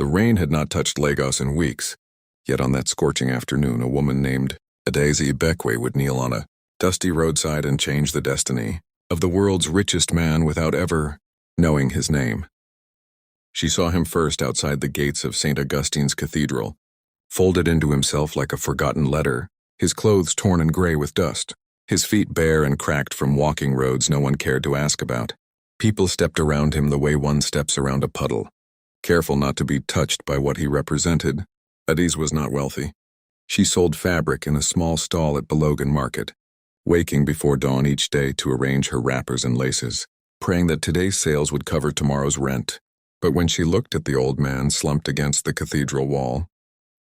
The rain had not touched Lagos in weeks, yet on that scorching afternoon a woman named Adaeze Bekwe would kneel on a dusty roadside and change the destiny of the world's richest man without ever knowing his name. She saw him first outside the gates of St. Augustine's Cathedral, folded into himself like a forgotten letter, his clothes torn and gray with dust, his feet bare and cracked from walking roads no one cared to ask about. People stepped around him the way one steps around a puddle, careful not to be touched by what he represented. Adaeze was not wealthy. She sold fabric in a small stall at Belogan Market, waking before dawn each day to arrange her wrappers and laces, praying that today's sales would cover tomorrow's rent. But when she looked at the old man slumped against the cathedral wall,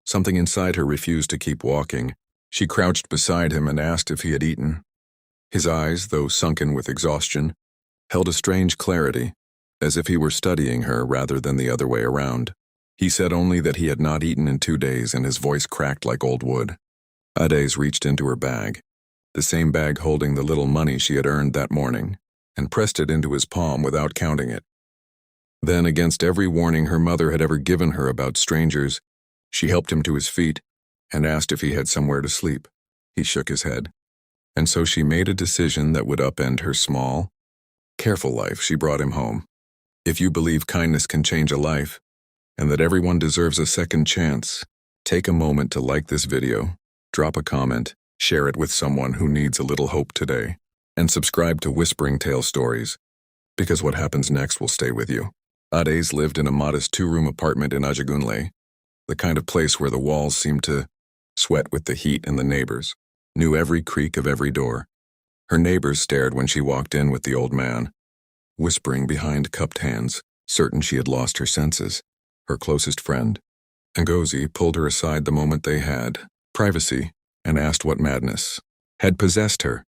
something inside her refused to keep walking. She crouched beside him and asked if he had eaten. His eyes, though sunken with exhaustion, held a strange clarity, as if he were studying her rather than the other way around. He said only that he had not eaten in 2 days, and his voice cracked like old wood. Adaeze reached into her bag, the same bag holding the little money she had earned that morning, and pressed it into his palm without counting it. Then, against every warning her mother had ever given her about strangers, she helped him to his feet and asked if he had somewhere to sleep. He shook his head. And so she made a decision that would upend her small, careful life. She brought him home. If you believe kindness can change a life, and that everyone deserves a second chance, take a moment to like this video, drop a comment, share it with someone who needs a little hope today, and subscribe to Whispering Tale Stories, because what happens next will stay with you. Adaeze lived in a modest 2-room apartment in Ajagunle, the kind of place where the walls seemed to sweat with the heat and the neighbors knew every creak of every door. Her neighbors stared when she walked in with the old man, whispering behind cupped hands, certain she had lost her senses. Her closest friend, Ngozi, pulled her aside the moment they had privacy and asked what madness had possessed her.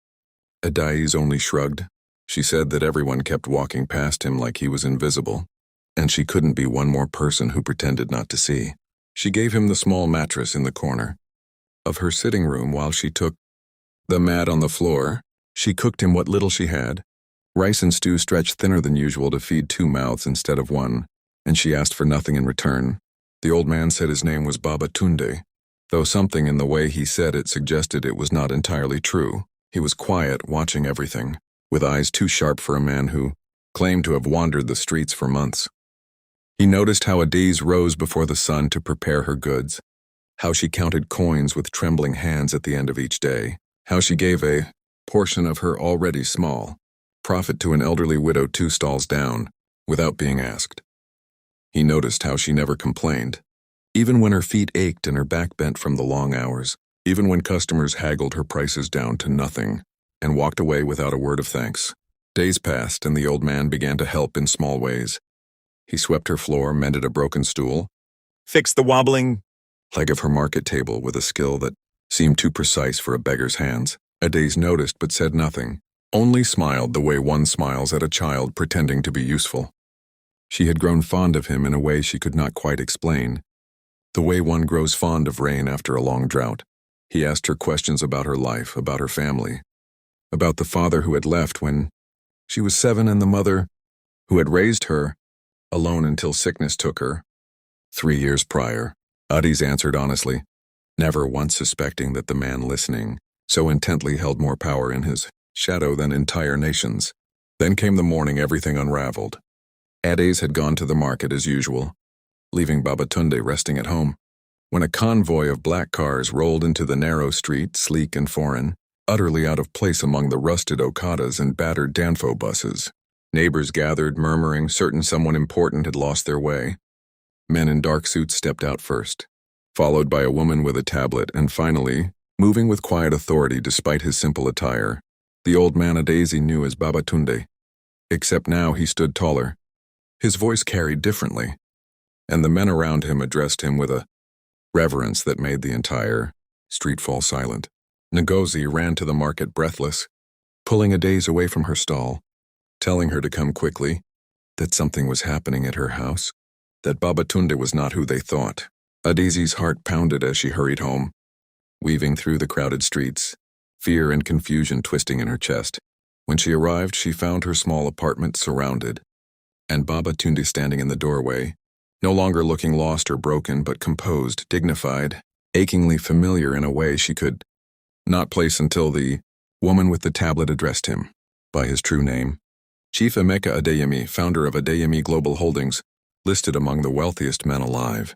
Adaeze only shrugged. She said that everyone kept walking past him like he was invisible, and she couldn't be one more person who pretended not to see. She gave him the small mattress in the corner of her sitting room while she took the mat on the floor. She cooked him what little she had, rice and stew stretched thinner than usual to feed 2 mouths instead of 1, and she asked for nothing in return. The old man said his name was Babatunde, though something in the way he said it suggested it was not entirely true. He was quiet, watching everything, with eyes too sharp for a man who claimed to have wandered the streets for months. He noticed how Adaeze rose before the sun to prepare her goods, how she counted coins with trembling hands at the end of each day, how she gave a portion of her already small profit to an elderly widow 2 stalls down, without being asked. He noticed how she never complained, even when her feet ached and her back bent from the long hours, even when customers haggled her prices down to nothing and walked away without a word of thanks. Days passed and the old man began to help in small ways. He swept her floor, mended a broken stool, fixed the wobbling leg of her market table with a skill that seemed too precise for a beggar's hands. Adaeze noticed but said nothing, only smiled the way one smiles at a child pretending to be useful. She had grown fond of him in a way she could not quite explain, the way one grows fond of rain after a long drought. He asked her questions about her life, about her family, about the father who had left when she was 7 and the mother who had raised her alone until sickness took her 3 years prior. Adaeze answered honestly, never once suspecting that the man listening so intently held more power in his shadow than entire nations. Then came the morning everything unraveled. Adaeze had gone to the market as usual, leaving Babatunde resting at home, when a convoy of black cars rolled into the narrow street, sleek and foreign, utterly out of place among the rusted Okadas and battered Danfo buses. Neighbors gathered, murmuring, certain someone important had lost their way. Men in dark suits stepped out first, followed by a woman with a tablet, and finally, moving with quiet authority despite his simple attire, the old man Adaeze knew as Babatunde, except now he stood taller. His voice carried differently, and the men around him addressed him with a reverence that made the entire street fall silent. Ngozi ran to the market breathless, pulling Adaeze away from her stall, telling her to come quickly, that something was happening at her house, that Babatunde was not who they thought. Adaeze's heart pounded as she hurried home, weaving through the crowded streets, fear and confusion twisting in her chest. When she arrived, she found her small apartment surrounded, and Babatunde standing in the doorway, no longer looking lost or broken, but composed, dignified, achingly familiar in a way she could not place until the woman with the tablet addressed him by his true name. Chief Emeka Adeyemi, founder of Adeyemi Global Holdings, listed among the wealthiest men alive.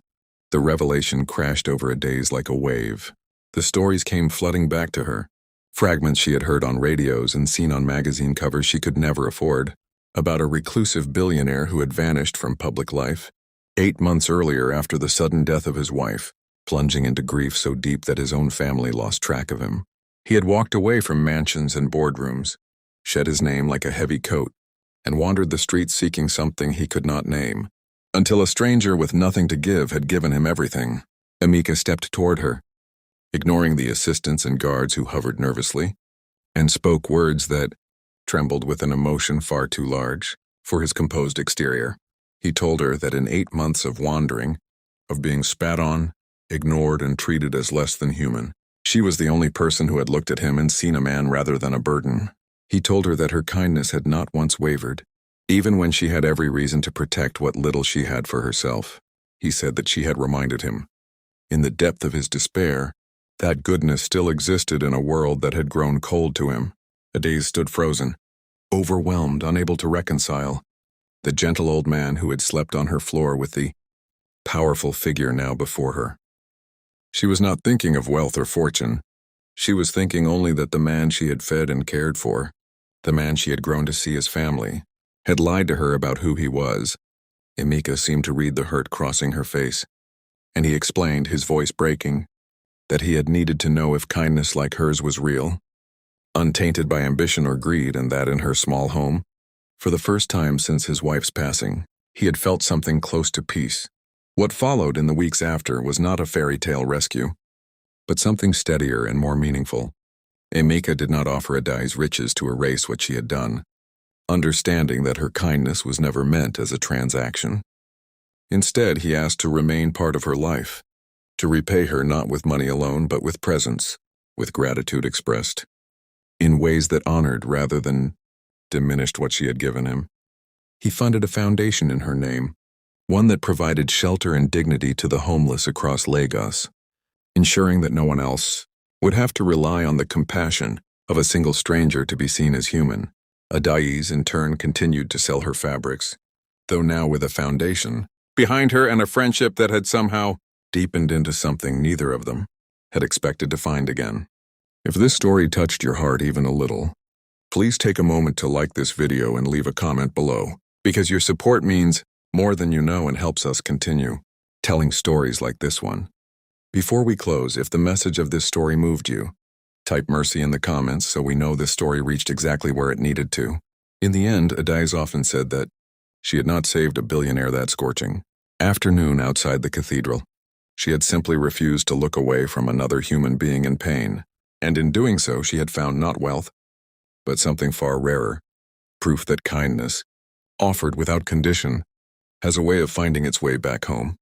The revelation crashed over a daze like a wave. The stories came flooding back to her, fragments she had heard on radios and seen on magazine covers she could never afford, about a reclusive billionaire who had vanished from public life 8 months earlier after the sudden death of his wife, plunging into grief so deep that his own family lost track of him. He had walked away from mansions and boardrooms, shed his name like a heavy coat, and wandered the streets seeking something he could not name, until a stranger with nothing to give had given him everything. Emeka stepped toward her, ignoring the assistants and guards who hovered nervously, and spoke words that trembled with an emotion far too large for his composed exterior. He told her that in 8 months of wandering, of being spat on, ignored, and treated as less than human, she was the only person who had looked at him and seen a man rather than a burden. He told her that her kindness had not once wavered, even when she had every reason to protect what little she had for herself. He said that she had reminded him, in the depth of his despair, that goodness still existed in a world that had grown cold to him. Adeyemi stood frozen, overwhelmed, unable to reconcile. The gentle old man who had slept on her floor with the powerful figure now before her. She was not thinking of wealth or fortune. She was thinking only that the man she had fed and cared for, the man she had grown to see as family, had lied to her about who he was. Emeka seemed to read the hurt crossing her face, and he explained, his voice breaking, that he had needed to know if kindness like hers was real, untainted by ambition or greed, and that in her small home, for the first time since his wife's passing, he had felt something close to peace. What followed in the weeks after was not a fairy tale rescue, but something steadier and more meaningful. Emeka did not offer Adeyemi's riches to erase what she had done, understanding that her kindness was never meant as a transaction. Instead, he asked to remain part of her life, to repay her not with money alone but with presence, with gratitude expressed, in ways that honored rather than diminished what she had given him. He funded a foundation in her name, one that provided shelter and dignity to the homeless across Lagos, ensuring that no one else would have to rely on the compassion of a single stranger to be seen as human. Adeyemi, in turn, continued to sell her fabrics, though now with a foundation behind her and a friendship that had somehow deepened into something neither of them had expected to find again. If this story touched your heart even a little, please take a moment to like this video and leave a comment below, because your support means more than you know and helps us continue telling stories like this one. Before we close, if the message of this story moved you, type mercy in the comments so we know this story reached exactly where it needed to. In the end, Adeyemi often said that she had not saved a billionaire that scorching afternoon outside the cathedral. She had simply refused to look away from another human being in pain, and in doing so she had found not wealth, but something far rarer, proof that kindness, offered without condition, has a way of finding its way back home.